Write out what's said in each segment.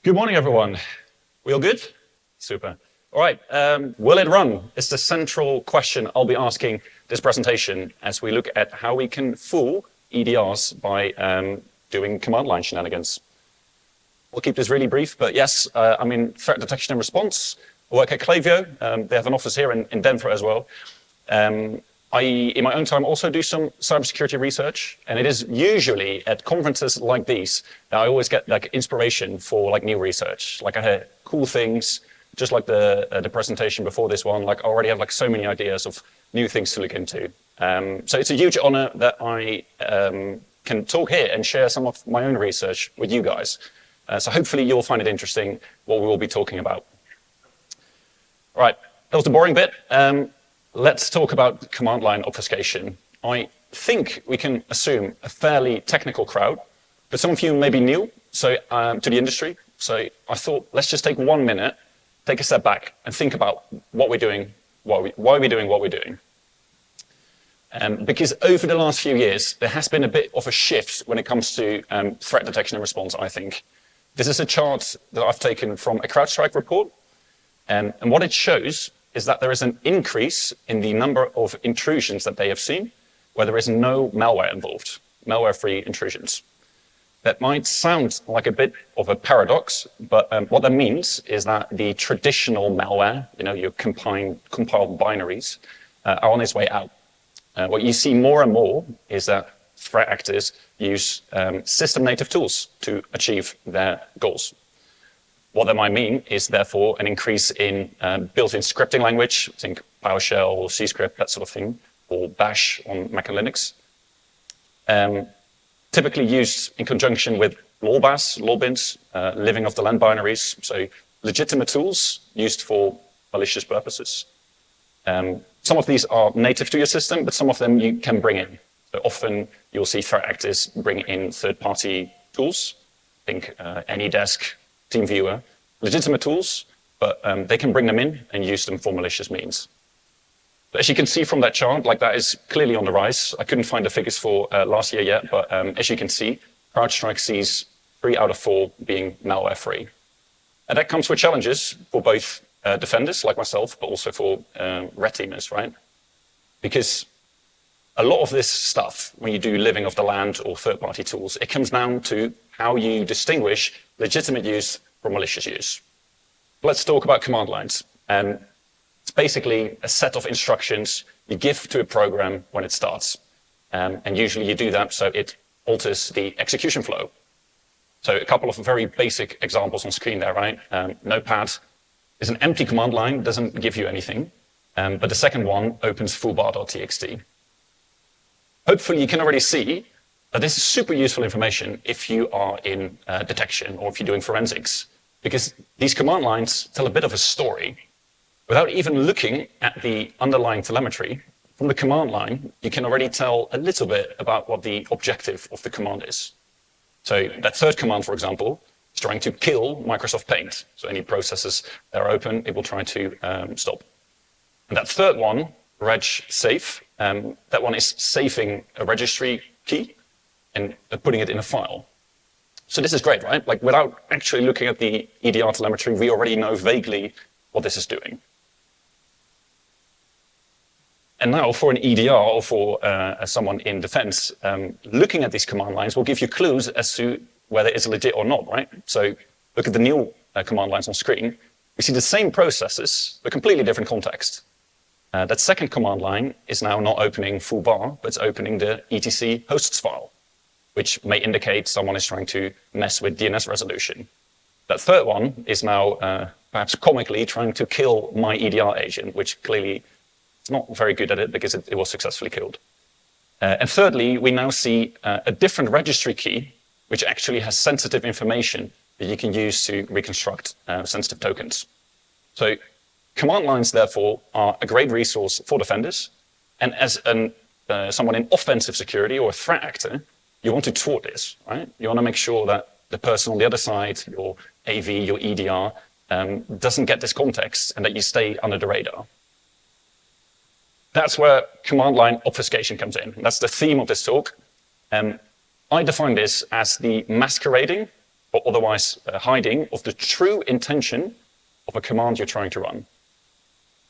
Good morning, everyone. We all good? Super. All right, will it run? It's the central question I'll be asking this presentation as we look at how we can fool EDRs by doing command line shenanigans. We'll keep this really brief, but yes, I'm in threat detection and response. I work at Klaviyo. They have an office here in Denver as well. I, in my own time, also do some cybersecurity research, and it is usually at conferences like these that I always get like inspiration for like new research. Like I hear cool things, just like the presentation before this one. Like I already have like so many ideas of new things to look into. So it's a huge honor that I can talk here and share some of my own research with you guys. So hopefully you'll find it interesting what we will be talking about. All right, that was the boring bit. Let's talk about command line obfuscation. I think we can assume a fairly technical crowd, but some of you may be new to the industry. So I thought, let's just take 1 minute, take a step back and think about what we're doing, why we're doing what we're doing. Because over the last few years, there has been a bit of a shift when it comes to threat detection and response, I think. This is a chart that I've taken from a CrowdStrike report. And what it shows is that there is an increase in the number of intrusions that they have seen where there is no malware involved, malware-free intrusions. That might sound like a bit of a paradox, but what that means is that the traditional malware, your compiled binaries, are on its way out. What you see more and more is that threat actors use system-native tools to achieve their goals. What that might mean is therefore an increase in built-in scripting language, think PowerShell or C-script, that sort of thing, or Bash on Mac and Linux. Typically used in conjunction with LOLBAS, LOLBins, living off the land binaries, so legitimate tools used for malicious purposes. Some of these are native to your system, but some of them you can bring in. So often you'll see threat actors bring in third-party tools, think AnyDesk, TeamViewer, legitimate tools, but they can bring them in and use them for malicious means. But as you can see from that chart, like that is clearly on the rise. I couldn't find the figures for last year yet, but as you can see, CrowdStrike sees 3 out of 4 being malware-free. And that comes with challenges for both defenders like myself, but also for red teamers, right? Because a lot of this stuff, when you do living off the land or third-party tools, it comes down to how you distinguish legitimate use from malicious use. Let's talk about command lines. It's basically a set of instructions you give to a program when it starts. And usually you do that so it alters the execution flow. So a couple of very basic examples on screen there, right? Notepad is an empty command line, doesn't give you anything. But the second one opens foobar.txt. Hopefully you can already see that this is super useful information if you are in detection or if you're doing forensics, because these command lines tell a bit of a story. Without even looking at the underlying telemetry, from the command line, you can already tell a little bit about what the objective of the command is. So that third command, for example, is trying to kill Microsoft Paint. So any processes that are open, it will try to stop. And that third one, reg safe, that one is safing a registry key and putting it in a file. So this is great, right? Like without actually looking at the EDR telemetry, we already know vaguely what this is doing. And now for an EDR or for someone in defense, looking at these command lines will give you clues as to whether it's legit or not, right? So look at the new command lines on screen. We see the same processes, but completely different context. That second command line is now not opening foobar, but it's opening the etc hosts file, which may indicate someone is trying to mess with DNS resolution. That third one is now perhaps comically trying to kill my EDR agent, which clearly is not very good at it because it was successfully killed. And thirdly, we now see a different registry key, which actually has sensitive information that you can use to reconstruct sensitive tokens. So command lines, therefore, are a great resource for defenders. And as someone in offensive security or a threat actor, you want to thwart this, right? You want to make sure that the person on the other side, your AV, your EDR, doesn't get this context and that you stay under the radar. That's where command line obfuscation comes in. That's the theme of this talk. I define this as the masquerading or otherwise hiding of the true intention of a command you're trying to run.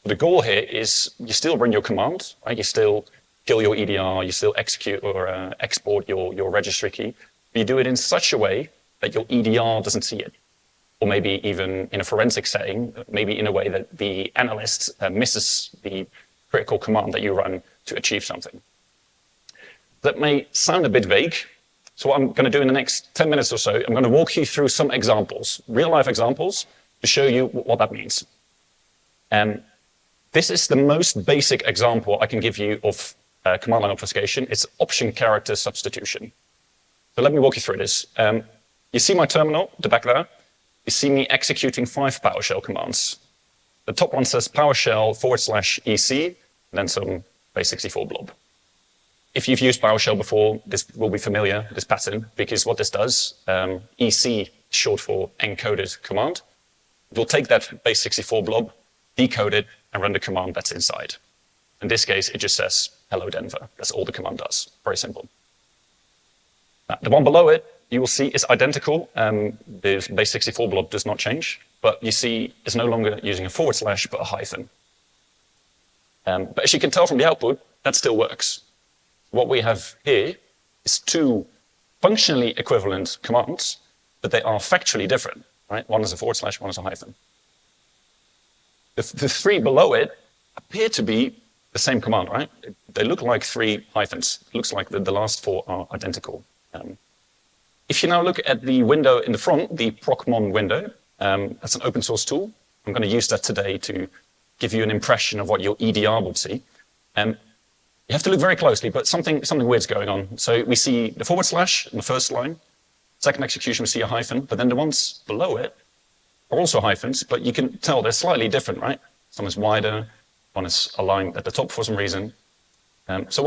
The goal here is you still run your command, right? You still kill your EDR, you still execute or export your registry key, but you do it in such a way that your EDR doesn't see it. Or maybe even in a forensic setting, maybe in a way that the analyst misses the critical command that you run to achieve something. That may sound a bit vague, so what I'm going to do in the next 10 minutes or so, I'm going to walk you through some examples, real-life examples, to show you what that means. This is the most basic example I can give you of command line obfuscation. It's option character substitution. So let me walk you through this. You see my terminal at the back there? You see me executing 5 PowerShell commands. The top one says PowerShell /EC, and then some base64 blob. If you've used PowerShell before, this will be familiar, this pattern, because what this does, EC is short for encoded command. It will take that base64 blob, decode it, and run the command that's inside. In this case, it just says, hello Denver. That's all the command does. Very simple. The one below it, you will see is identical. The base64 blob does not change, but you see it's no longer using a /, but a hyphen. But as you can tell from the output, that still works. What we have here is 2 functionally equivalent commands, but they are factually different, right? One is a /, one is a hyphen. The 3 below it appear to be the same command, right? They look like 3 hyphens. It looks like the last 4 are identical. If you now look at the window in the front, the procmon window, that's an open source tool. I'm going to use that today to give you an impression of what your EDR would see. You have to look very closely, but something weird's going on. So we see the / in the first line. Second execution, we see a hyphen, but then the ones below it are also hyphens, but you can tell they're slightly different, right? Some is wider, one is aligned at the top for some reason. So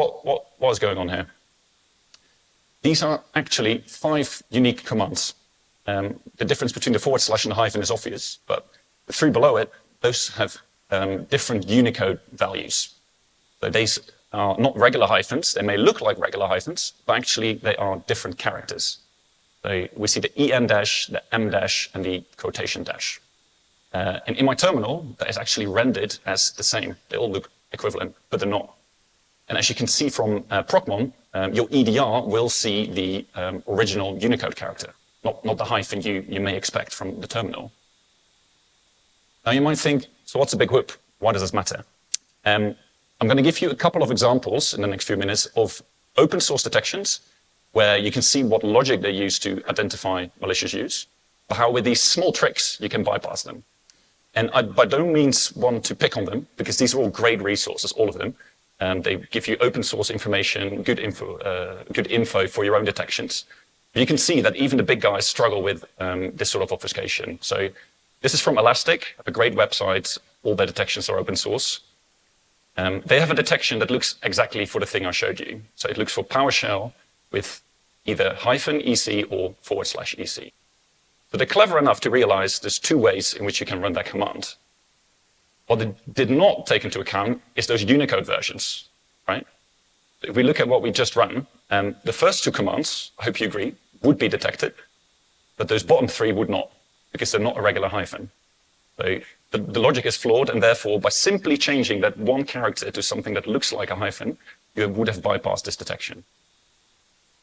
what is going on here? These are actually 5 unique commands. The difference between the / and the hyphen is obvious, but the 3 below it, those have different Unicode values. So these are not regular hyphens. They may look like regular hyphens, but actually they are different characters. So we see the EN dash, the M dash, and the quotation dash. And in my terminal, that is actually rendered as the same. They all look equivalent, but they're not. And as you can see from procmon, your EDR will see the original Unicode character, not the hyphen you may expect from the terminal. Now you might think, so what's a big whoop? Why does this matter? I'm going to give you a couple of examples in the next few minutes of open source detections where you can see what logic they use to identify malicious use, but how with these small tricks you can bypass them. And I by no means want to pick on them, because these are all great resources, all of them. They give you open source information, good info for your own detections. But you can see that even the big guys struggle with this sort of obfuscation. So this is from Elastic, a great website. All their detections are open source. They have a detection that looks exactly for the thing I showed you. So it looks for PowerShell with either -EC or /EC. So they're clever enough to realize there's 2 ways in which you can run that command. What they did not take into account is those Unicode versions, right? If we look at what we just run, the first 2 commands, I hope you agree, would be detected, but those bottom 3 would not, because they're not a regular hyphen. So the logic is flawed, and therefore, by simply changing that 1 character to something that looks like a hyphen, you would have bypassed this detection.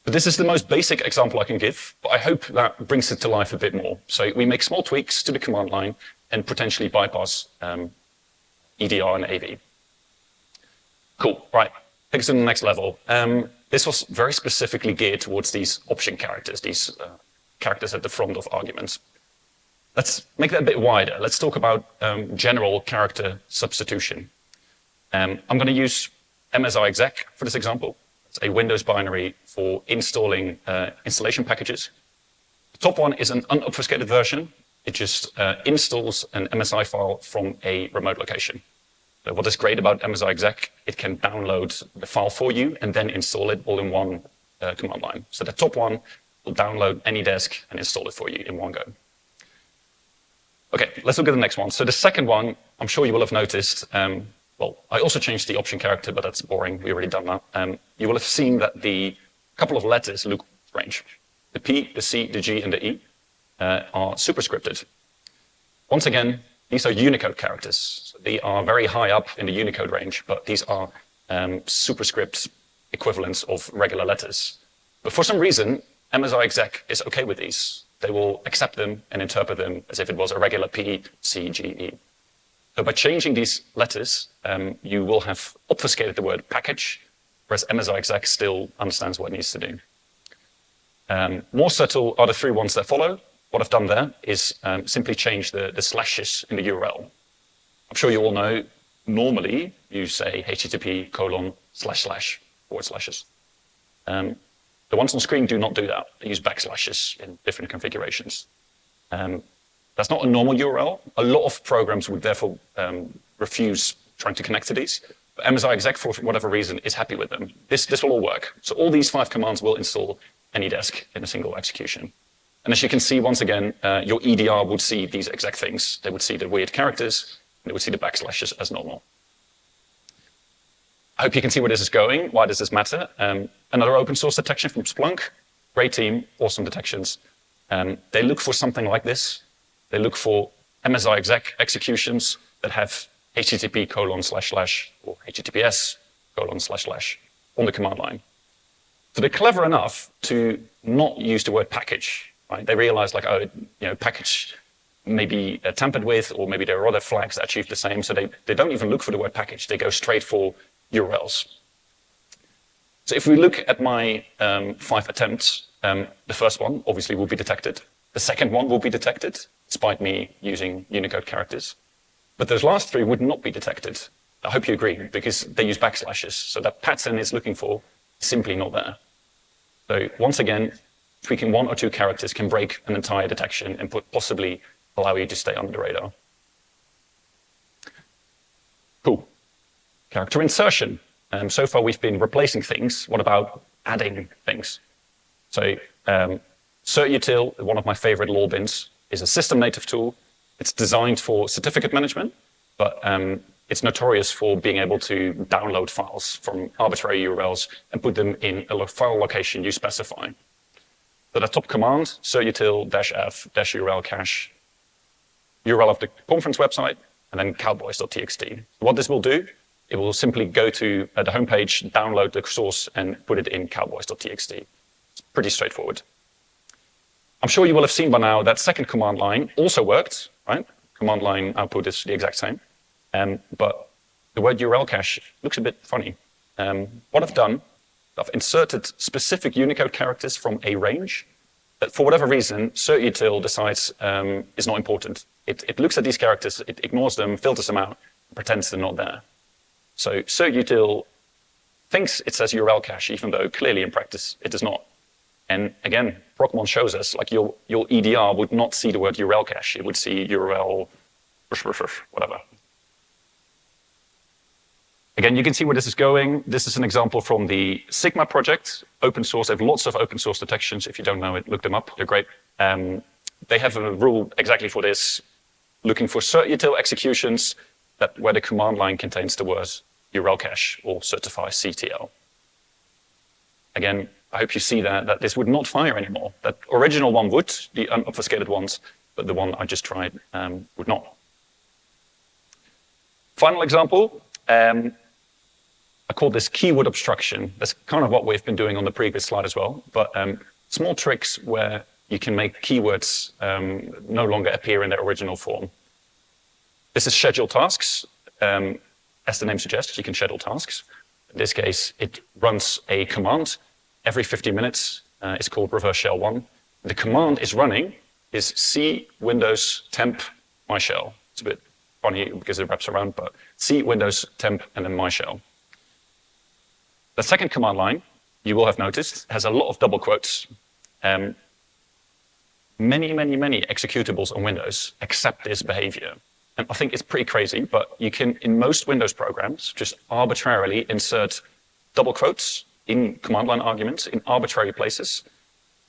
But this is the most basic example I can give, but I hope that brings it to life a bit more. So we make small tweaks to the command line and potentially bypass EDR and AV. Cool, right, take us to the next level. This was very specifically geared towards these option characters, these characters at the front of arguments. Let's make that a bit wider. Let's talk about general character substitution. I'm going to use MSI-exec for this example. It's a Windows binary for installing installation packages. The top one is an unobfuscated version. It just installs an MSI file from a remote location. So what is great about MSI-exec, it can download the file for you and then install it all in one command line. So the top one will download any disk and install it for you in one go. Okay, let's look at the next one. So the second one, I'm sure you will have noticed, well, I also changed the option character, but that's boring. We've already done that. You will have seen that the couple of letters look strange. The P, the C, the G, and the E. are superscripted. Once again, these are Unicode characters. So they are very high up in the Unicode range, but these are superscript equivalents of regular letters. But for some reason, MSI exec is okay with these. They will accept them and interpret them as if it was a regular P, C, G, E. So by changing these letters, you will have obfuscated the word package, whereas MSI exec still understands what it needs to do. More subtle are the three ones that follow. What I've done there is simply change the slashes in the URL. I'm sure you all know, normally you say http:////. The ones on screen do not do that. They use backslashes in different configurations. That's not a normal URL. A lot of programs would therefore refuse trying to connect to these. But MSI exec, for whatever reason, is happy with them. This will all work. So all these 5 commands will install AnyDesk in a single execution. And as you can see, once again, your EDR would see these exact things. They would see the weird characters, and they would see the backslashes as normal. I hope you can see where this is going. Why does this matter? Another open source detection from Splunk. Great team, awesome detections. They look for something like this. They look for MSI exec executions that have http:/ or https:/ on the command line. So they're clever enough to not use the word package. Right? They realize like, oh, package may be tampered with, or maybe there are other flags that achieve the same. So they don't even look for the word package. They go straight for URLs. So if we look at my 5 attempts, the first one obviously will be detected. The second one will be detected, despite me using Unicode characters. But those last 3 would not be detected. I hope you agree, because they use backslashes. So that pattern it's looking for is simply not there. So once again, tweaking 1 or 2 characters can break an entire detection and possibly allow you to stay under the radar. Cool. Character insertion. So far we've been replacing things. What about adding things? So certutil, one of my favorite LOLBins, is a system native tool. It's designed for certificate management, but it's notorious for being able to download files from arbitrary URLs and put them in a file location you specify. So the top command, certutil-f -URL cache, URL of the conference website, and then cowboys.txt. What this will do, it will simply go to the homepage, download the source, and put it in cowboys.txt. It's pretty straightforward. I'm sure you will have seen by now that second command line also worked, right? Command line output is the exact same. But the word URL cache looks a bit funny. What I've done, I've inserted specific Unicode characters from a range that for whatever reason, certutil decides is not important. It looks at these characters, it ignores them, filters them out, pretends they're not there. So certutil thinks it says URL cache, even though clearly in practice it does not. And again, Procmon shows us like your EDR would not see the word URL cache. It would see URL whatever. Again, you can see where this is going. This is an example from the Sigma project. Open source, they have lots of open source detections. If you don't know it, look them up. They're great. They have a rule exactly for this, looking for certutil executions where the command line contains the word URL cache or certify CTL. Again, I hope you see that this would not fire anymore. That original one would, the unobfuscated ones, but the one I just tried would not. Final example, I call this keyword obstruction. That's kind of what we've been doing on the previous slide as well, but small tricks where you can make keywords no longer appear in their original form. This is schedule tasks. As the name suggests, you can schedule tasks. In this case, it runs a command every 50 minutes. It's called reverse shell 1. The command is running is C Windows temp my shell. It's a bit funny because it wraps around, but C Windows temp and then my shell. The second command line, you will have noticed, has a lot of double quotes. Many executables on Windows accept this behavior. And I think it's pretty crazy, but you can, in most Windows programs, just arbitrarily insert double quotes in command line arguments in arbitrary places.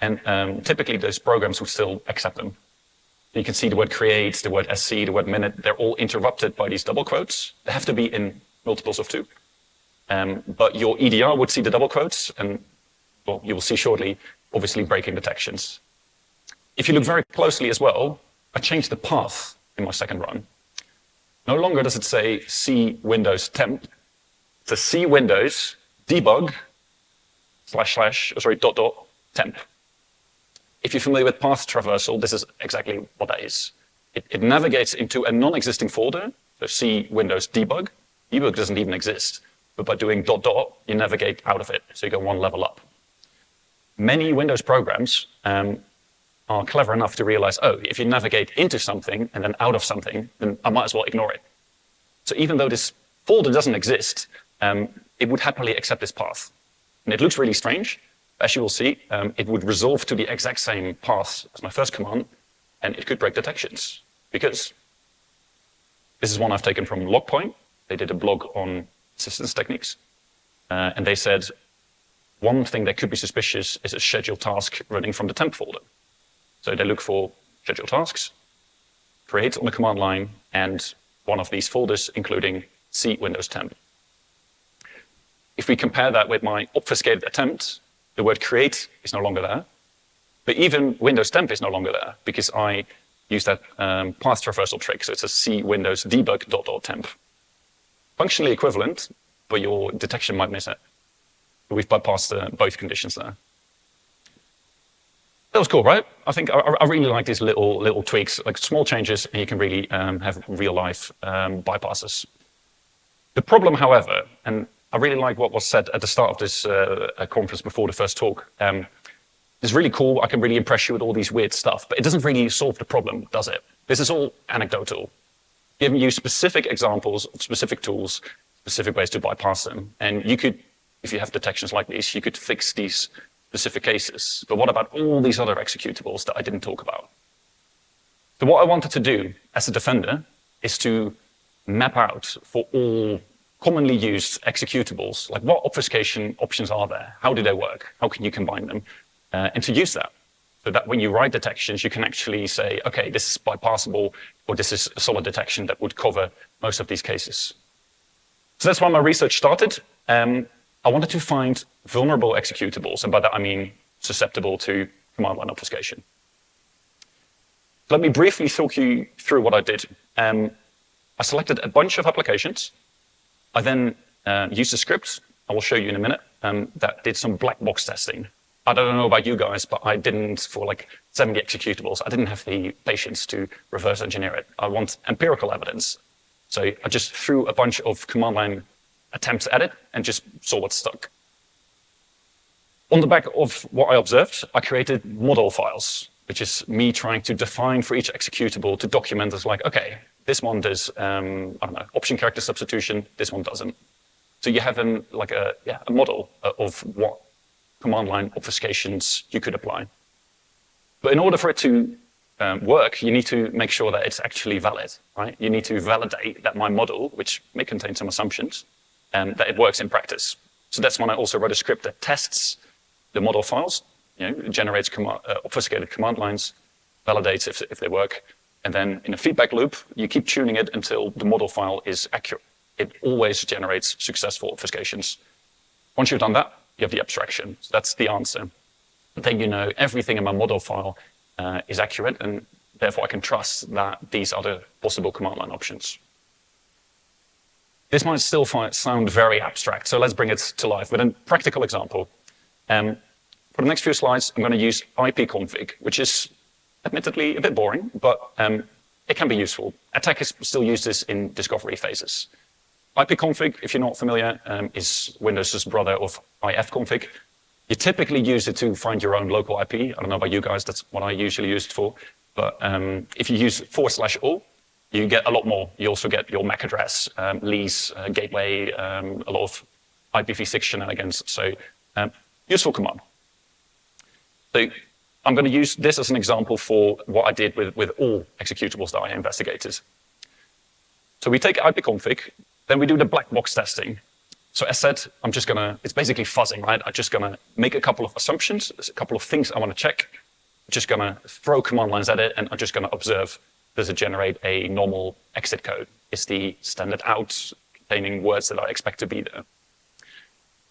And typically those programs would still accept them. You can see the word create, the word sc, the word minute, they're all interrupted by these double quotes. They have to be in multiples of 2. But your EDR would see the double quotes and, well, you will see shortly, obviously breaking detections. If you look very closely as well, I changed the path in my second run. No longer does it say C Windows temp. It says C Windows debug / temp. If you're familiar with path traversal, this is exactly what that is. It navigates into a non-existing folder, so C Windows debug. Debug doesn't even exist, but by doing .. you navigate out of it, so you go one level up. Many Windows programs are clever enough to realize, oh, if you navigate into something and then out of something, then I might as well ignore it. So even though this folder doesn't exist, it would happily accept this path. And it looks really strange. As you will see, it would resolve to the exact same path as my first command, and it could break detections. Because this is one I've taken from Logpoint. They did a blog on assistance techniques. And they said, one thing that could be suspicious is a scheduled task running from the temp folder. So they look for scheduled tasks, create on the command line, and one of these folders, including C Windows temp. If we compare that with my obfuscated attempt, the word create is no longer there, but even Windows temp is no longer there because I use that path traversal trick. So it's a C Windows debug .. temp. Functionally equivalent, but your detection might miss it. But we've bypassed both conditions there. That was cool, right? I think I really like these little tweaks, like small changes, and you can really have real life bypasses. The problem, however, and I really like what was said at the start of this conference before the first talk. It's really cool. I can really impress you with all these weird stuff, but it doesn't really solve the problem, does it? This is all anecdotal, giving you specific examples of specific tools, specific ways to bypass them. And you could, if you have detections like these, you could fix these specific cases. But what about all these other executables that I didn't talk about? So what I wanted to do as a defender is to map out for all commonly used executables, like what obfuscation options are there? How do they work? How can you combine them? And to use that, so that when you write detections, you can actually say, okay, this is bypassable, or this is a solid detection that would cover most of these cases. So that's why my research started. I wanted to find vulnerable executables, and by that I mean susceptible to command line obfuscation. Let me briefly talk you through what I did. I selected a bunch of applications. I then used a script, I will show you in a minute, that did some black box testing. I don't know about you guys, but I didn't, for like 70 executables, I didn't have the patience to reverse engineer it. I want empirical evidence. So I just threw a bunch of command line attempts at it and just saw what stuck. On the back of what I observed, I created model files, which is me trying to define for each executable to document as like, okay, this one does, I don't know, option character substitution, this one doesn't. So you have a model of what command line obfuscations you could apply. But in order for it to work, you need to make sure that it's actually valid, right? You need to validate that my model, which may contain some assumptions, that it works in practice. So that's when I also wrote a script that tests the model files, generates obfuscated command lines, validates if they work, and then in a feedback loop, you keep tuning it until the model file is accurate. It always generates successful obfuscations. Once you've done that, you have the abstraction. So that's the answer. But then you know everything in my model file is accurate, and therefore I can trust that these are the possible command line options. This might still sound very abstract, so let's bring it to life with a practical example. For the next few slides, I'm going to use ipconfig, which is admittedly a bit boring, but it can be useful. Attackers still use this in discovery phases. ipconfig, if you're not familiar, is Windows' brother of ifconfig. You typically use it to find your own local IP. I don't know about you guys, that's what I usually use it for. But if you use /all, you get a lot more. You also get your MAC address, lease, gateway, a lot of IPv6 shenanigans. So useful command. So I'm going to use this as an example for what I did with all executables that I investigated. So we take ipconfig, then we do the black box testing. So as said, it's basically fuzzing, right? I'm just going to make a couple of assumptions, there's a couple of things I want to check. I'm just going to throw command lines at it, and I'm just going to observe, does it generate a normal exit code? Is the standard out containing words that I expect to be there?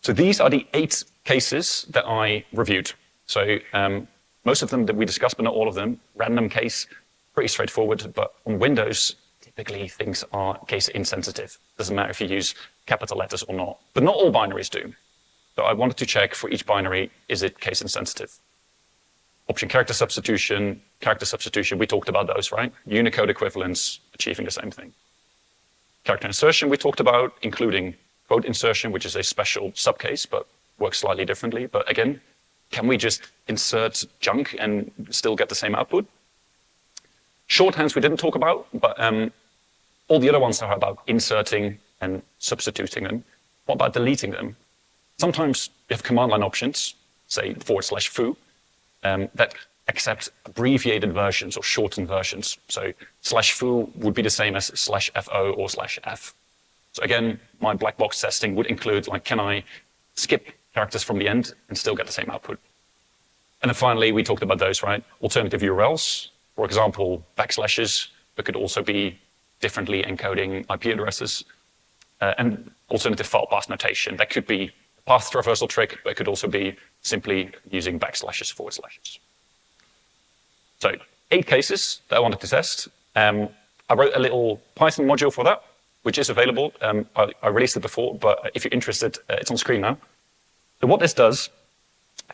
So these are the 8 cases that I reviewed. So Most of them that we discussed, but not all of them. Random case, pretty straightforward, but on Windows, typically things are case insensitive. Doesn't matter if you use capital letters or not, but not all binaries do. So I wanted to check for each binary, is it case insensitive? Option character substitution, we talked about those, right? Unicode equivalents, achieving the same thing. Character insertion we talked about, including quote insertion, which is a special subcase, but works slightly differently. But again, can we just insert junk and still get the same output? Shorthands we didn't talk about, but all the other ones are about inserting and substituting them. What about deleting them? Sometimes you have command line options, say /foo, that accept abbreviated versions or shortened versions. So /foo would be the same as /fo or /f. So again, my black box testing would include, like, can I skip characters from the end and still get the same output? And then finally, we talked about those, right? Alternative URLs, for example, backslashes, but could also be differently encoding IP addresses. And alternative file path notation, that could be a path traversal trick, but it could also be simply using backslashes, /. So 8 cases that I wanted to test. I wrote a little Python module for that, which is available. I released it before, but if you're interested, it's on screen now. So what this does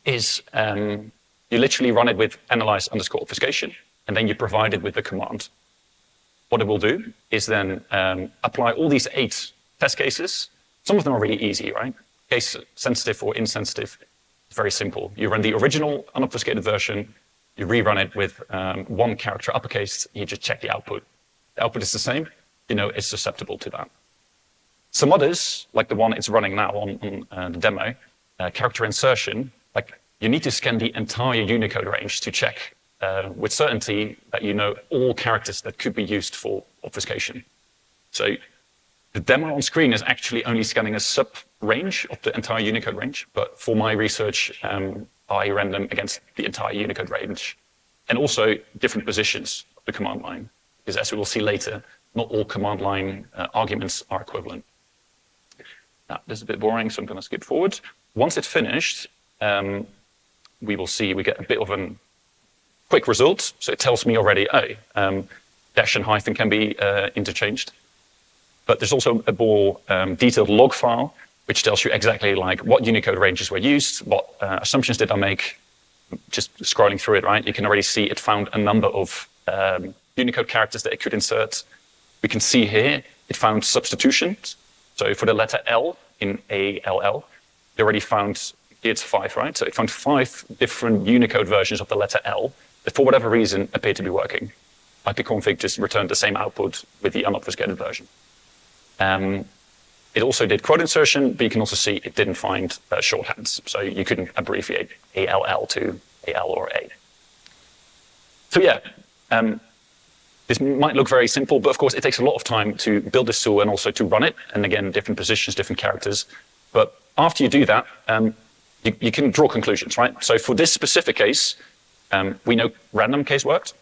is you literally run it with analyze_obfuscation, and then you provide it with the command. What it will do is then apply all these 8 test cases. Some of them are really easy, right? Case sensitive or insensitive, it's very simple. You run the original unobfuscated version, you rerun it with 1 character uppercase, you just check the output. The output is the same, you know it's susceptible to that. Some others, like the one it's running now on the demo, character insertion, like you need to scan the entire Unicode range to check with certainty that you know all characters that could be used for obfuscation. So the demo on screen is actually only scanning a sub-range of the entire Unicode range, but for my research, I ran them against the entire Unicode range, and also different positions of the command line, because as we will see later, not all command line arguments are equivalent. Now, this is a bit boring, so I'm going to skip forward. Once it's finished, we will see we get a bit of a quick result. So it tells me already, dash and hyphen can be interchanged. But there's also a more detailed log file, which tells you exactly like what Unicode ranges were used, what assumptions did I make. Just scrolling through it, right? You can already see it found a number of Unicode characters that it could insert. We can see here it found substitutions. So for the letter L in ALL, they already found, it's 5, right? So it found 5 different Unicode versions of the letter L that for whatever reason appeared to be working. ipconfig just returned the same output with the unobfuscated version. It also did quote insertion, but you can also see it didn't find shorthands. So you couldn't abbreviate ALL to AL or A. So yeah, this might look very simple, but of course it takes a lot of time to build this tool and also to run it. And again, different positions, different characters. But after you do that, you can draw conclusions, right? So for this specific case, we know random case worked.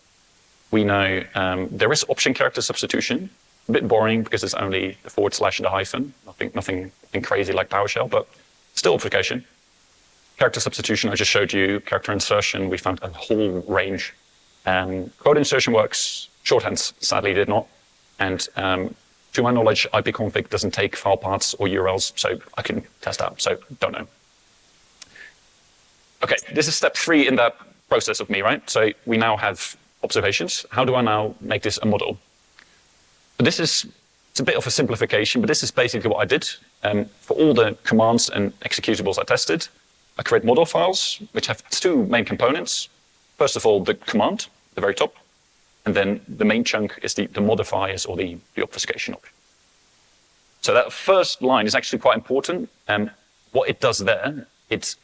We know there is option character substitution. A bit boring because it's only the / and the hyphen. Nothing crazy like PowerShell, but still obfuscation. Character substitution, I just showed you. Character insertion, we found a whole range. Quote insertion works. Shorthands, sadly, did not. And to my knowledge, ipconfig doesn't take file paths or URLs, so I can test out, so don't know. Okay, this is step 3 in that process of me, right? So we now have observations. How do I now make this a model? But it's a bit of a simplification, but this is basically what I did. For all the commands and executables I tested, I create model files, which have 2 main components. First of all, the command, the very top, and then the main chunk is the modifiers or the obfuscation option. So that first line is actually quite important. What it does there, it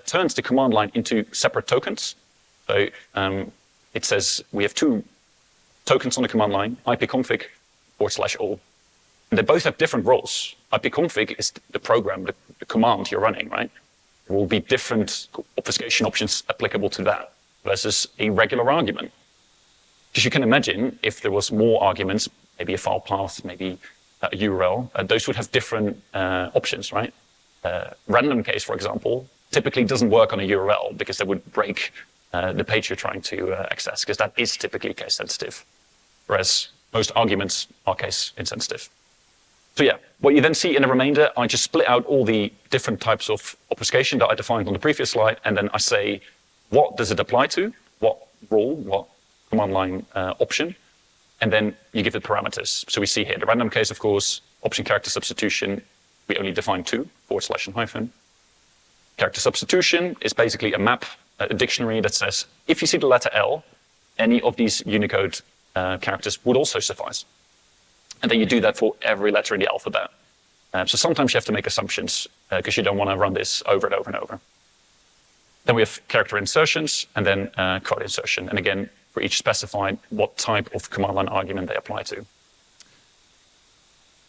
turns the command line into separate tokens. So it says we have 2 tokens on the command line, ipconfig /all. And they both have different roles. ipconfig is the program, the command you're running, right? There will be different obfuscation options applicable to that versus a regular argument. Because you can imagine if there was more arguments, maybe a file path, maybe a URL, those would have different options, right? Random case, for example, typically doesn't work on a URL because they would break the page you're trying to access, because that is typically case sensitive, whereas most arguments are case insensitive. So yeah, what you then see in the remainder, I just split out all the different types of obfuscation that I defined on the previous slide, and then I say, what does it apply to? What rule, what command line option? And then you give it parameters. So we see here the random case, of course, option character substitution, we only define 2, / and hyphen. Character substitution is basically a map, a dictionary that says, if you see the letter L, any of these Unicode characters would also suffice. And then you do that for every letter in the alphabet. So sometimes you have to make assumptions because you don't want to run this over and over and over. Then we have character insertions and then code insertion. And again, for each specified what type of command line argument they apply to.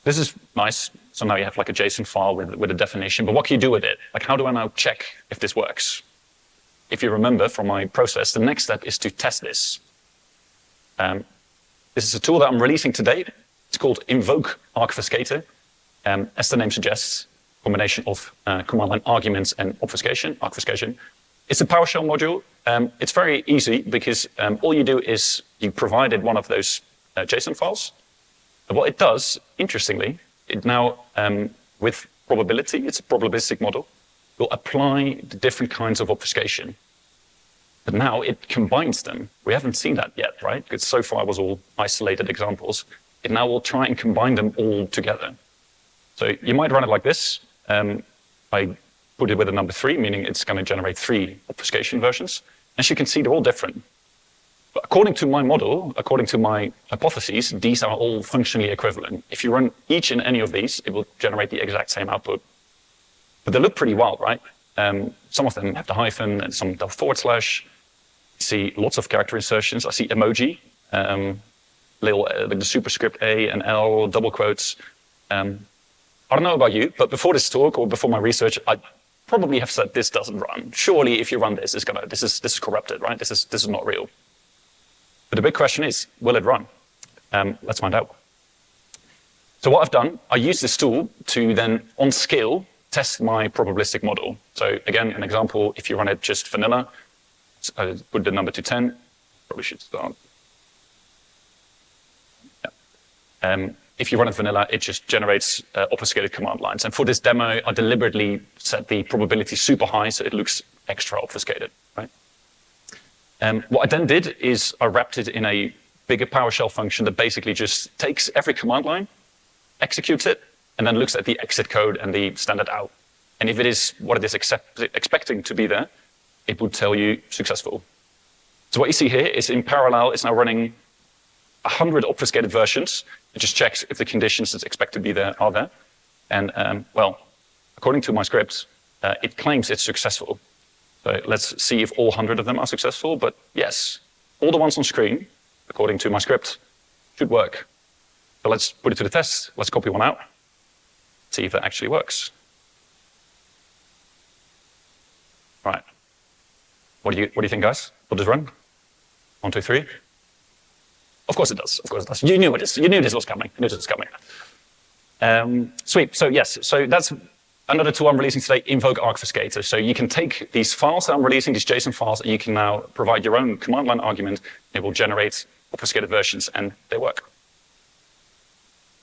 This is nice. So now you have like a JSON file with a definition, but what can you do with it? Like, how do I now check if this works? If you remember from my process, the next step is to test this. This is a tool that I'm releasing today. It's called invoke obfuscated. As the name suggests, combination of command line arguments and obfuscation. It's a PowerShell module. It's very easy because all you do is you provided one of those JSON files. And what it does, interestingly, it now, with probability, it's a probabilistic model, will apply the different kinds of obfuscation. But now it combines them. We haven't seen that yet, right? Because so far it was all isolated examples. It now will try and combine them all together. So you might run it like this. I put it with a number 3, meaning it's going to generate 3 obfuscation versions. As you can see, they're all different. But according to my model, according to my hypotheses, these are all functionally equivalent. If you run each and any of these, it will generate the exact same output. But they look pretty wild, right? Some of them have the hyphen and some the /. You see lots of character insertions. I see emoji, like the superscript A and L, double quotes. I don't know about you, but before this talk or before my research, I probably have said this doesn't run. Surely, if you run this, this is corrupted, right? This is not real. But the big question is, will it run? Let's find out. So what I've done, I use this tool to then, on scale, test my probabilistic model. So again, an example, if you run it just vanilla, put the number to 10, probably should start. Yeah. If you run it vanilla, it just generates obfuscated command lines. And for this demo, I deliberately set the probability super high so it looks extra obfuscated, right? What I then did is I wrapped it in a bigger PowerShell function that basically just takes every command line, executes it, and then looks at the exit code and the standard out. And if it is what it is expecting to be there, it would tell you successful. So what you see here is in parallel, it's now running 100 obfuscated versions. It just checks if the conditions it's expected to be there are there. And well, according to my script, it claims it's successful. So let's see if all 100 of them are successful. But yes, all the ones on screen, according to my script, should work. So let's put it to the test. Let's copy one out. See if that actually works. All right. What do you think, guys? Will this run? 1, 2, 3. Of course it does. Of course it does. You knew this. You knew this was coming. You knew this was coming. Sweet. So yes. So that's another tool I'm releasing today, invoke obfuscator. So you can take these files that I'm releasing, these JSON files, and you can now provide your own command line argument. It will generate obfuscated versions, and they work.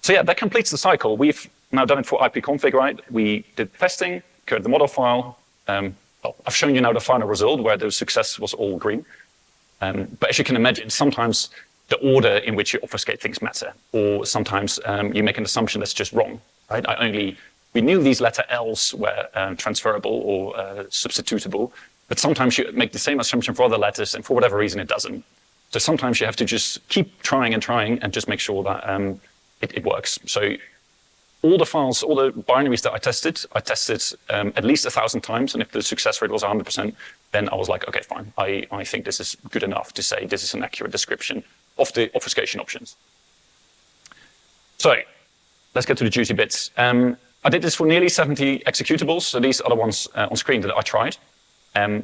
So yeah, that completes the cycle. We've now done it for ipconfig, right? We did testing, created the model file. Well, I've shown you now the final result where the success was all green. But as you can imagine, sometimes the order in which you obfuscate things matter, or sometimes you make an assumption that's just wrong, right? We knew these letter L's were transferable or substitutable, but sometimes you make the same assumption for other letters, and for whatever reason it doesn't. So sometimes you have to just keep trying and just make sure that it works. So all the files, all the binaries that I tested at least 1,000 times, and if the success rate was 100%, then I was like, okay, fine. I think this is good enough to say this is an accurate description of the obfuscation options. So let's get to the juicy bits. I did this for nearly 70 executables, so these are the ones on screen that I tried. I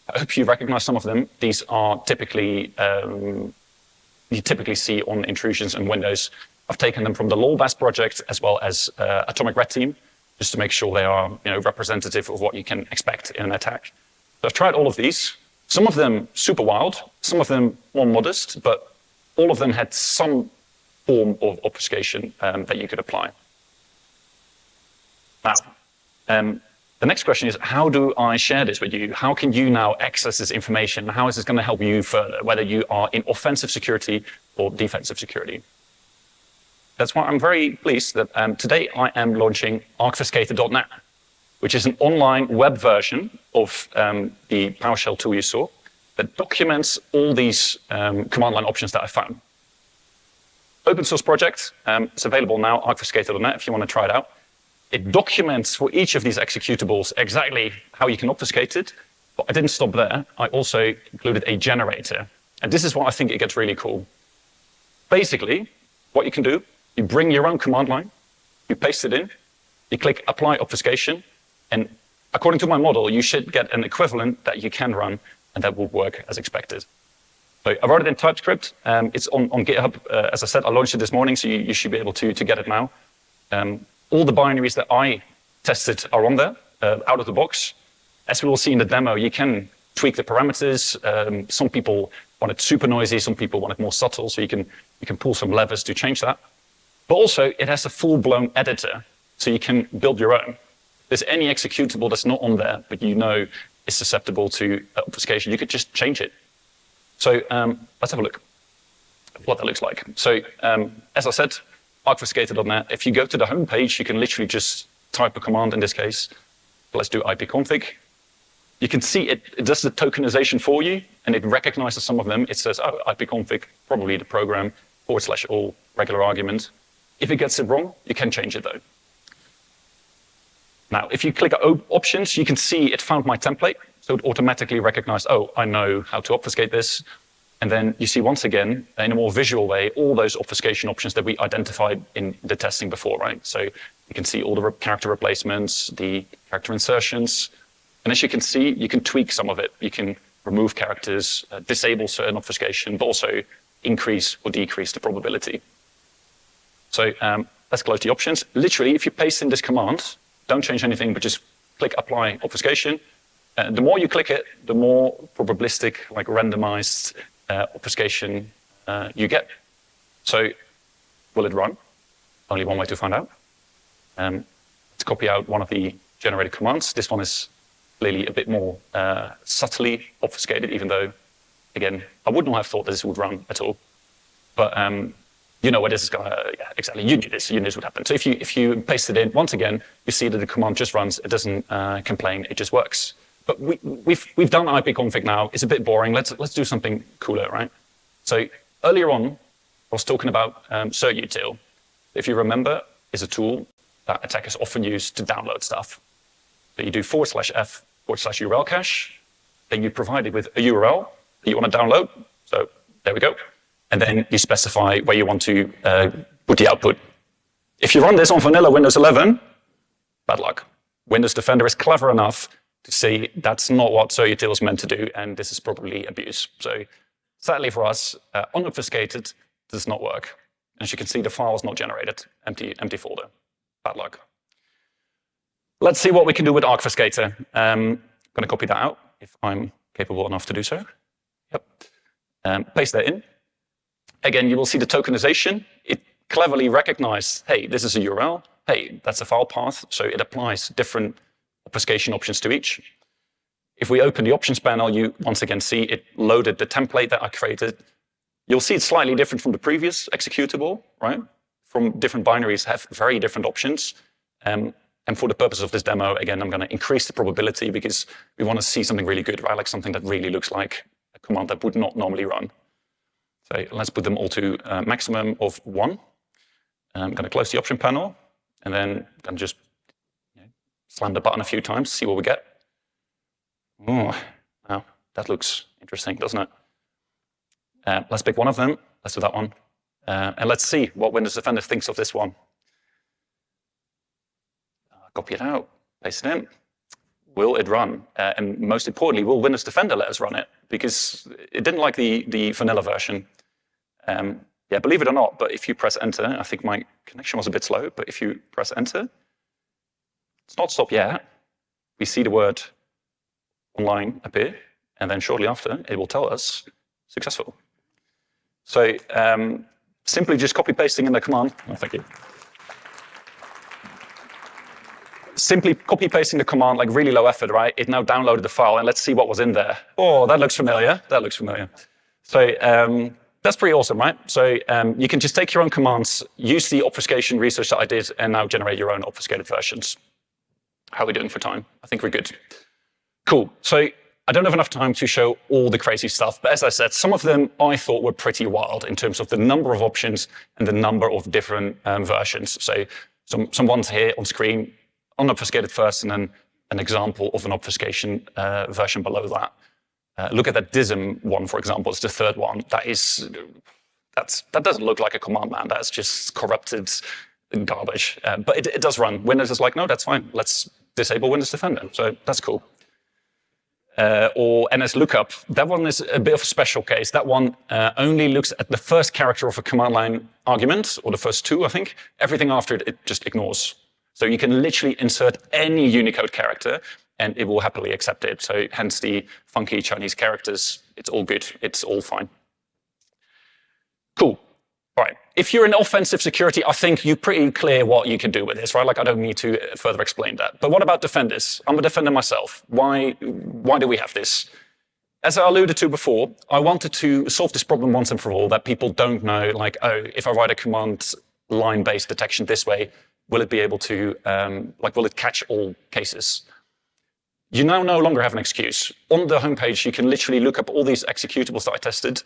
hope you recognize some of them. These are typically, you typically see on intrusions and Windows. I've taken them from the LOLBAS project as well as Atomic Red Team, just to make sure they are representative of what you can expect in an attack. So I've tried all of these. Some of them super wild, some of them more modest, but all of them had some form of obfuscation that you could apply. Now, the next question is, how do I share this with you? How can you now access this information? How is this going to help you further, whether you are in offensive security or defensive security? That's why I'm very pleased that today I am launching obfuscated.net, which is an online web version of the PowerShell tool you saw that documents all these command line options that I found. Open source project, it's available now, obfuscated.net, if you want to try it out. It documents for each of these executables exactly how you can obfuscate it, but I didn't stop there. I also included a generator. And this is what I think it gets really cool. Basically, what you can do, you bring your own command line, you paste it in, you click apply obfuscation, and according to my model, you should get an equivalent that you can run and that will work as expected. So I wrote it in TypeScript. It's on GitHub. As I said, I launched it this morning, so you should be able to get it now. All the binaries that I tested are on there, out of the box. As we will see in the demo, you can tweak the parameters. Some people want it super noisy, some people want it more subtle, so you can pull some levers to change that. But also, it has a full-blown editor, so you can build your own. If there's any executable that's not on there, but you know is susceptible to obfuscation, you could just change it. So let's have a look at what that looks like. So as I said, obfuscated.net, if you go to the home page, you can literally just type a command in this case. Let's do ipconfig. You can see it does the tokenization for you, and it recognizes some of them. It says, oh, ipconfig, probably the program, / all regular argument. If it gets it wrong, you can change it though. Now, if you click options, you can see it found my template. So it automatically recognized, oh, I know how to obfuscate this. And then you see once again, in a more visual way, all those obfuscation options that we identified in the testing before, right? So you can see all the character replacements, the character insertions. And as you can see, you can tweak some of it. You can remove characters, disable certain obfuscation, but also increase or decrease the probability. So let's close the options. Literally, if you paste in this command, don't change anything, but just click apply obfuscation. The more you click it, the more probabilistic, like randomized obfuscation you get. So will it run? Only one way to find out. Let's copy out one of the generated commands. This one is clearly a bit more subtly obfuscated, even though, again, I would not have thought that this would run at all. But you know where this is going to, yeah, exactly, you knew this would happen. So if you paste it in, once again, you see that the command just runs, it doesn't complain, it just works. But we've done ipconfig now, it's a bit boring, let's do something cooler, right? So earlier on, I was talking about certutil. If you remember, is a tool that attackers often use to download stuff. So you do /f /URL cache, then you provide it with a URL that you want to download. So there we go. And then you specify where you want to put the output. If you run this on vanilla Windows 11, bad luck. Windows Defender is clever enough to say that's not what certutil is meant to do, and this is probably abuse. So sadly for us, unobfuscated does not work. As you can see, the file is not generated, empty folder. Bad luck. Let's see what we can do with obfuscator. I'm going to copy that out if I'm capable enough to do so. Yep. Paste that in. Again, you will see the tokenization. It cleverly recognized, hey, this is a URL. Hey, that's a file path. So it applies different obfuscation options to each. If we open the options panel, you once again see it loaded the template that I created. You'll see it's slightly different from the previous executable, right? From different binaries have very different options. And for the purpose of this demo, again, I'm going to increase the probability because we want to see something really good, right? Like something that really looks like a command that would not normally run. So let's put them all to a maximum of 1. I'm going to close the option panel, and then I'm going to just slam the button a few times, see what we get. Oh, wow, that looks interesting, doesn't it? Let's pick one of them. Let's do that one. And let's see what Windows Defender thinks of this one. Copy it out, paste it in. Will it run? And most importantly, will Windows Defender let us run it? Because it didn't like the vanilla version. Yeah, believe it or not, but if you press enter, I think my connection was a bit slow, but if you press enter, it's not stop yet. We see the word online appear, and then shortly after, it will tell us successful. So simply just copy-pasting in the command. Oh, thank you. Simply copy-pasting the command, like really low effort, right? It now downloaded the file, and let's see what was in there. Oh, that looks familiar. That looks familiar. So that's pretty awesome, right? So you can just take your own commands, use the obfuscation research that I did, and now generate your own obfuscated versions. How are we doing for time? I think we're good. Cool. So I don't have enough time to show all the crazy stuff, but as I said, some of them I thought were pretty wild in terms of the number of options and the number of different versions. So some ones here on screen, unobfuscated first, and then an example of an obfuscation version below that. Look at that DISM one, for example. It's the third one. That doesn't look like a command, man. That's just corrupted garbage. But it does run. Windows is like, no, that's fine. Let's disable Windows Defender. So that's cool. Or NS lookup. That one is a bit of a special case. That one only looks at the first character of a command line argument, or the first two, I think. Everything after it just ignores. So you can literally insert any Unicode character, and it will happily accept it. So hence the funky Chinese characters. It's all good. It's all fine. Cool. All right. If you're in offensive security, I think you're pretty clear what you can do with this, right? Like, I don't need to further explain that. But what about defenders? I'm a defender myself. Why do we have this? As I alluded to before, I wanted to solve this problem once and for all, that people don't know, like, oh, if I write a command line-based detection this way, will it be able to, will it catch all cases? You now no longer have an excuse. On the homepage, you can literally look up all these executables that I tested.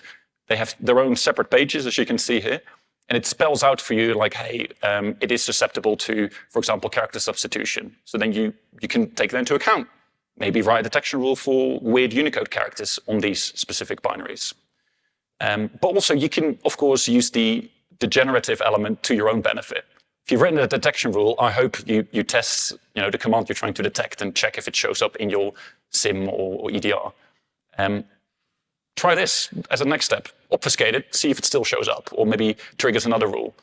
They have their own separate pages, as you can see here. And it spells out for you, like, hey, it is susceptible to, for example, character substitution. So then you can take that into account. Maybe write a detection rule for weird Unicode characters on these specific binaries. But also, you can, of course, use the generative element to your own benefit. If you've written a detection rule, I hope you test the command you're trying to detect and check if it shows up in your SIM or EDR. Try this as a next step. Obfuscate it, see if it still shows up, or maybe triggers another rule.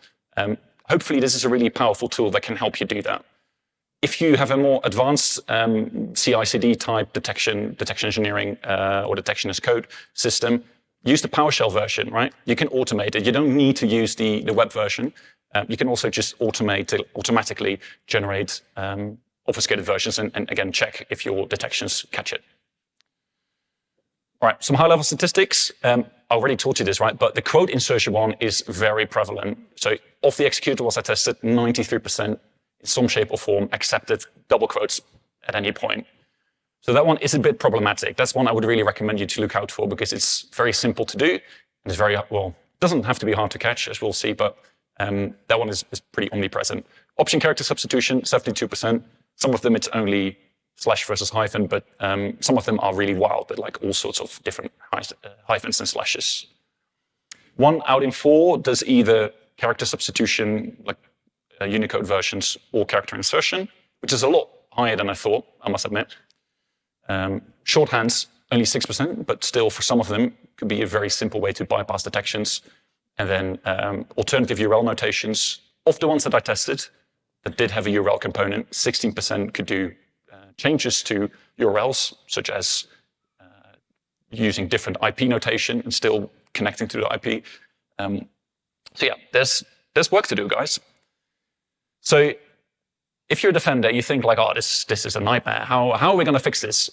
Hopefully, this is a really powerful tool that can help you do that. If you have a more advanced CI/CD type detection engineering, or detection as code system, use the PowerShell version, right? You can automate it. You don't need to use the web version. You can also just automatically generate obfuscated versions and again, check if your detections catch it. All right, some high-level statistics. I already taught you this, right? But the quote insertion one is very prevalent. So of the executables I tested, 93% in some shape or form accepted double quotes at any point. So that one is a bit problematic. That's one I would really recommend you to look out for because it's very simple to do. And it's very, well, doesn't have to be hard to catch, as we'll see, but that one is pretty omnipresent. Option character substitution, 72%. Some of them it's only slash versus hyphen, but some of them are really wild, but like all sorts of different hyphens and slashes. 1 out in 4 does either character substitution, like Unicode versions, or character insertion, which is a lot higher than I thought, I must admit. Shorthands, only 6%, but still for some of them could be a very simple way to bypass detections. And then alternative URL notations. Of the ones that I tested that did have a URL component, 16% could do changes to URLs, such as using different IP notation and still connecting to the IP. So yeah, there's work to do, guys. So if you're a defender, you think like, oh, this is a nightmare. How are we going to fix this?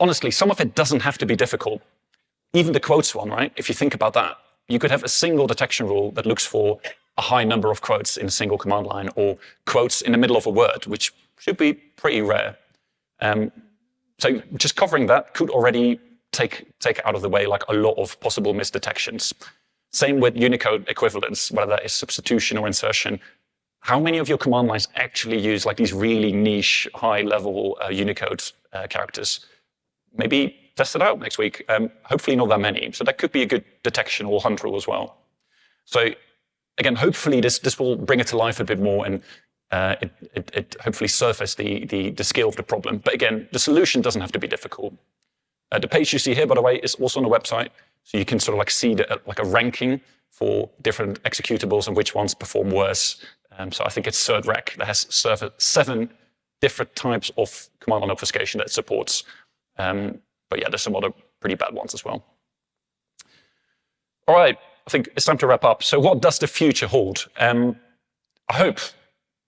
Honestly, some of it doesn't have to be difficult. Even the quotes one, right? If you think about that, you could have a single detection rule that looks for a high number of quotes in a single command line, or quotes in the middle of a word, which should be pretty rare. So just covering that could already take out of the way like a lot of possible misdetections. Same with Unicode equivalents, whether that is substitution or insertion. How many of your command lines actually use like these really niche, high-level Unicode characters? Maybe test it out next week. Hopefully not that many. So that could be a good detection or hunt rule as well. So again, hopefully this will bring it to life a bit more and it hopefully surface the scale of the problem. But again, the solution doesn't have to be difficult. The page you see here, by the way, is also on the website. So you can sort of like see like a ranking for different executables and which ones perform worse. So I think it's third rec that has 7 different types of command line obfuscation that it supports. But yeah, there's some other pretty bad ones as well. All right, I think it's time to wrap up. So what does the future hold? I hope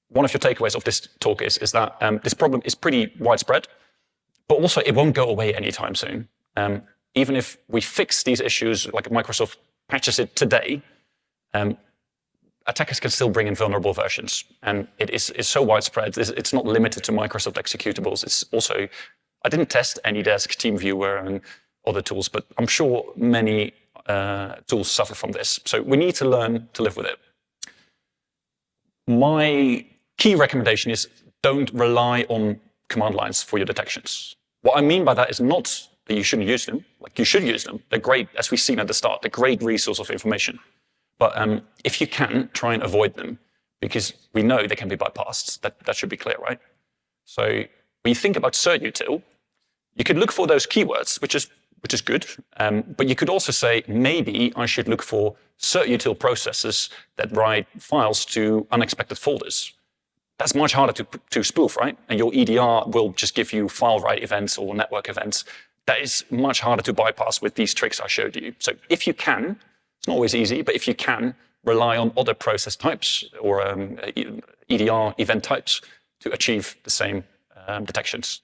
one of your takeaways of this talk is that this problem is pretty widespread, but also it won't go away anytime soon. Even if we fix these issues, like Microsoft patches it today, attackers can still bring in vulnerable versions. And it's so widespread, it's not limited to Microsoft executables. It's also, I didn't test AnyDesk, TeamViewer, and other tools, but I'm sure many tools suffer from this. So we need to learn to live with it. My key recommendation is don't rely on command lines for your detections. What I mean by that is not that you shouldn't use them. Like, you should use them. They're great, as we've seen at the start, they're great resource of information. But if you can, try and avoid them, because we know they can be bypassed. That should be clear, right? So when you think about certutil, you could look for those keywords, which is good. But you could also say, maybe I should look for certutil processes that write files to unexpected folders. That's much harder to spoof, right? And your EDR will just give you file write events or network events. That is much harder to bypass with these tricks I showed you. So if you can, it's not always easy, but if you can, rely on other process types or EDR event types to achieve the same detections.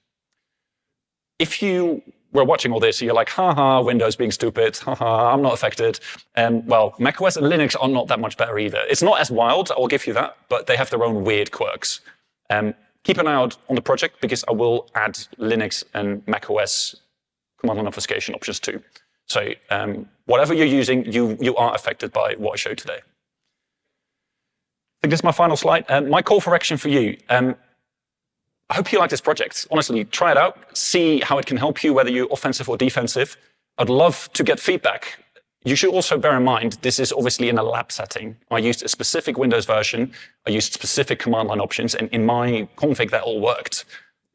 If you were watching all this, you're like, haha, Windows being stupid, haha, I'm not affected. Well, macOS and Linux are not that much better either. It's not as wild, I'll give you that, but they have their own weird quirks. Keep an eye out on the project, because I will add Linux and macOS command line obfuscation options too. So whatever you're using, you are affected by what I showed today. I think this is my final slide. My call for action for you. I hope you like this project. Honestly, try it out. See how it can help you, whether you're offensive or defensive. I'd love to get feedback. You should also bear in mind, this is obviously in a lab setting. I used a specific Windows version. I used specific command line options. And in my config, that all worked.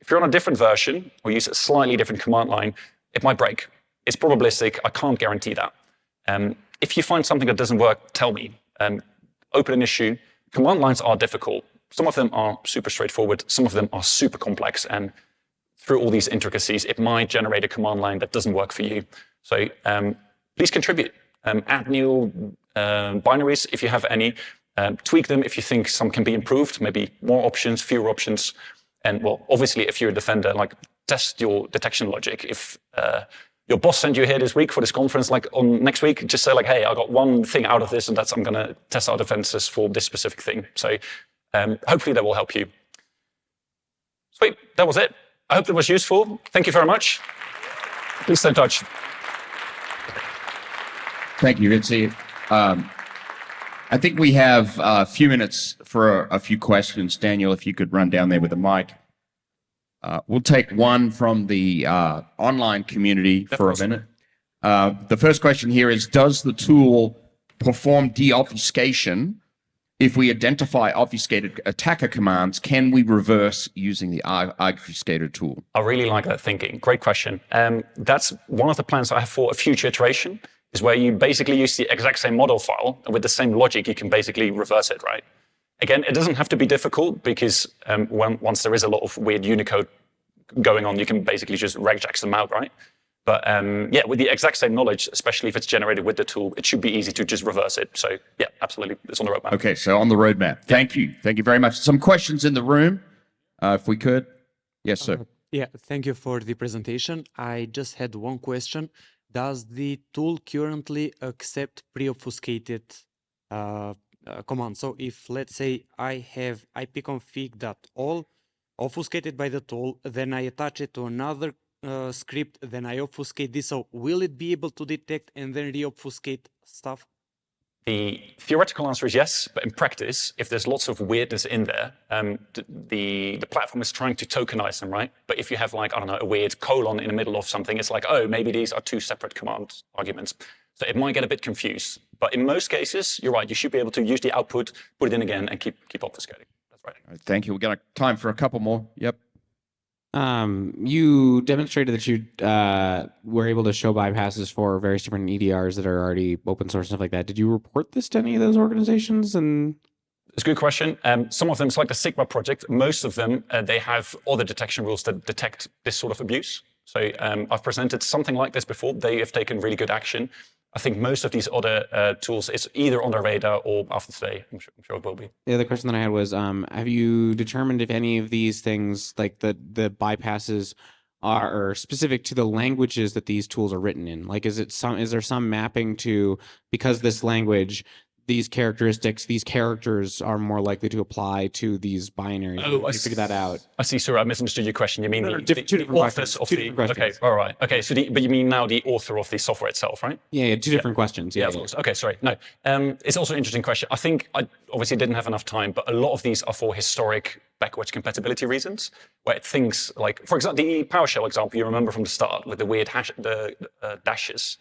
If you're on a different version or use a slightly different command line, it might break. It's probabilistic. I can't guarantee that. If you find something that doesn't work, tell me. Open an issue. Command lines are difficult. Some of them are super straightforward. Some of them are super complex. And through all these intricacies, it might generate a command line that doesn't work for you. So please contribute. Add new binaries if you have any. Tweak them if you think some can be improved. Maybe more options, fewer options. And well, obviously, if you're a defender, like, test your detection logic. If your boss sent you here this week for this conference, like on next week, just say like, hey, I got one thing out of this, and that's I'm going to test our defenses for this specific thing. So hopefully that will help you. Sweet, that was it. I hope that was useful. Thank you very much. Please stay in touch. Thank you, Wietze. I think we have a few minutes for a few questions. Daniel, if you could run down there with the mic. We'll take one from the online community for a minute. The first question here is, does the tool perform deobfuscation? If we identify obfuscated attacker commands, can we reverse using the obfuscated tool? I really like that thinking. Great question. That's one of the plans I have for a future iteration, is where you basically use the exact same model file, and with the same logic, you can basically reverse it, right? Again, it doesn't have to be difficult, because once there is a lot of weird Unicode going on, you can basically just regex them out, right? But yeah, with the exact same knowledge, especially if it's generated with the tool, it should be easy to just reverse it. So yeah, absolutely, it's on the roadmap. Okay, so on the roadmap. Yeah. Thank you. Thank you very much. Some questions in the room, if we could. Yes, sir. Yeah, thank you for the presentation. I just had one question. Does the tool currently accept pre-obfuscated commands? So if, let's say, I have ipconfig.all obfuscated by the tool, then I attach it to another script, then I obfuscate this. So will it be able to detect and then re-obfuscate stuff? The theoretical answer is yes, but in practice, if there's lots of weirdness in there, the platform is trying to tokenize them, right? But if you have, like, I don't know, a weird colon in the middle of something, it's like, oh, maybe these are two separate command arguments. So it might get a bit confused. But in most cases, you're right, you should be able to use the output, put it in again, and keep obfuscating. That's right. All right, thank you. We got time for a couple more. Yep. You demonstrated that you were able to show bypasses for various different EDRs that are already open source and stuff like that. Did you report this to any of those organizations? And it's a good question. Some of them, it's like the Sigma project. Most of them, they have other detection rules that detect this sort of abuse. So I've presented something like this before. They have taken really good action. I think most of these other tools is either on the radar or after today. I'm sure it will be. The other question that I had was, have you determined if any of these things, like the bypasses, are specific to the languages that these tools are written in? Like, is there some mapping to, because this language, these characteristics, these characters are more likely to apply to these binaries? Oh, you figure that out? I see. Sorry, I misunderstood your question. You mean two different authors questions. of Two the? different Okay, questions. all right. Okay, so but you mean now the author of the software itself, right? Yeah, two different questions. Yeah, of course. Okay, sorry. No, it's also an interesting question. I think I obviously didn't have enough time, but a lot of these are for historic backwards compatibility reasons, where it thinks like, for example, the PowerShell example you remember from the start with the weird dashes.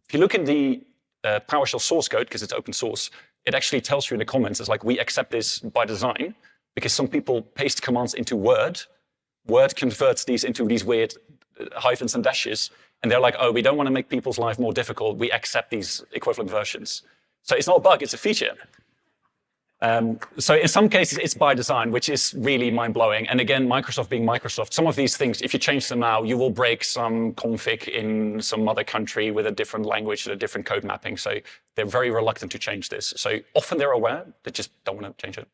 If you look in the PowerShell source code, because it's open source, it actually tells you in the comments, it's like, we accept this by design, because some people paste commands into Word. Word converts these into these weird hyphens and dashes, and they're like, oh, we don't want to make people's life more difficult. We accept these equivalent versions. So it's not a bug, it's a feature. So in some cases, it's by design, which is really mind-blowing. And again, Microsoft being Microsoft, some of these things, if you change them now, you will break some config in some other country with a different language and a different code mapping. So they're very reluctant to change this. So often they're aware, they just don't want to change it.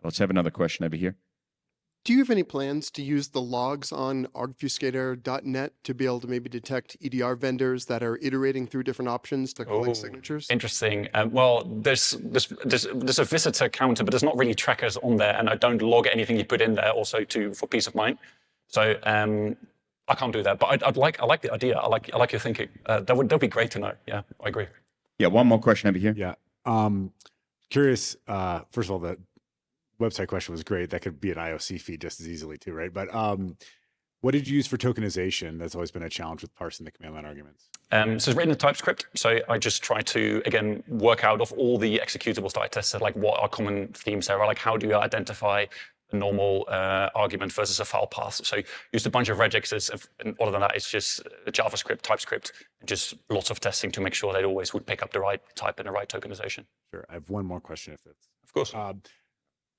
Let's have another question over here. Do you have any plans to use the logs on obfuscated.net to be able to maybe detect EDR vendors that are iterating through different options to collect signatures? Interesting. Well, there's a visitor counter, but there's not really trackers on there, and I don't log anything you put in there also for peace of mind. So I can't do that. But I like the idea. I like your thinking. That'd be great to know. Yeah, I agree. Yeah, one more question over here. Yeah. Curious, first of all, the website question was great. That could be an IOC feed just as easily too, right? But what did you use for tokenization? That's always been a challenge with parsing the command line arguments. So it's written in TypeScript. So I just try to, again, work out of all the executables that I tested, like what are common themes there, like how do you identify a normal argument versus a file path. So used a bunch of regexes, and other than that, it's just JavaScript, TypeScript, and just lots of testing to make sure they always would pick up the right type and the right tokenization. Sure. I have one more question if that's. Of course.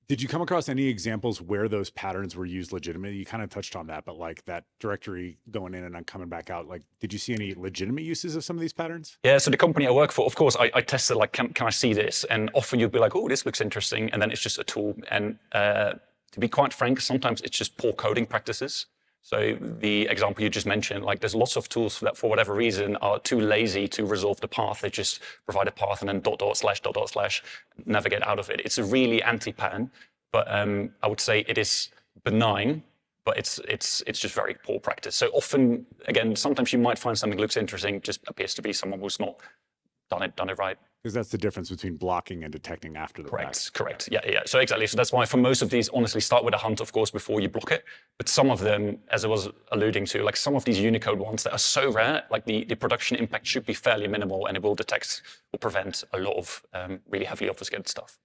Did you come across any examples where those patterns were used legitimately? You kind of touched on that, but like that directory going in and then coming back out, like, did you see any legitimate uses of some of these patterns? Yeah, so the company I work for, of course, I tested, like, can I see this? And often you'd be like, oh, this looks interesting. And then it's just a tool. And to be quite frank, sometimes it's just poor coding practices. So the example you just mentioned, like there's lots of tools that for whatever reason are too lazy to resolve the path. They just provide a path and then // navigate out of it. It's a really anti-pattern, but I would say it is benign, but it's just very poor practice. So often, again, sometimes you might find something that looks interesting, just appears to be someone who's not done it right. Because that's the difference between blocking and detecting after the fact. Correct. Yeah. So exactly. So that's why for most of these, honestly, start with a hunt, of course, before you block it. But some of them, as I was alluding to, like some of these Unicode ones that are so rare, like the production impact should be fairly minimal, and it will detect or prevent a lot of really heavily obfuscated stuff.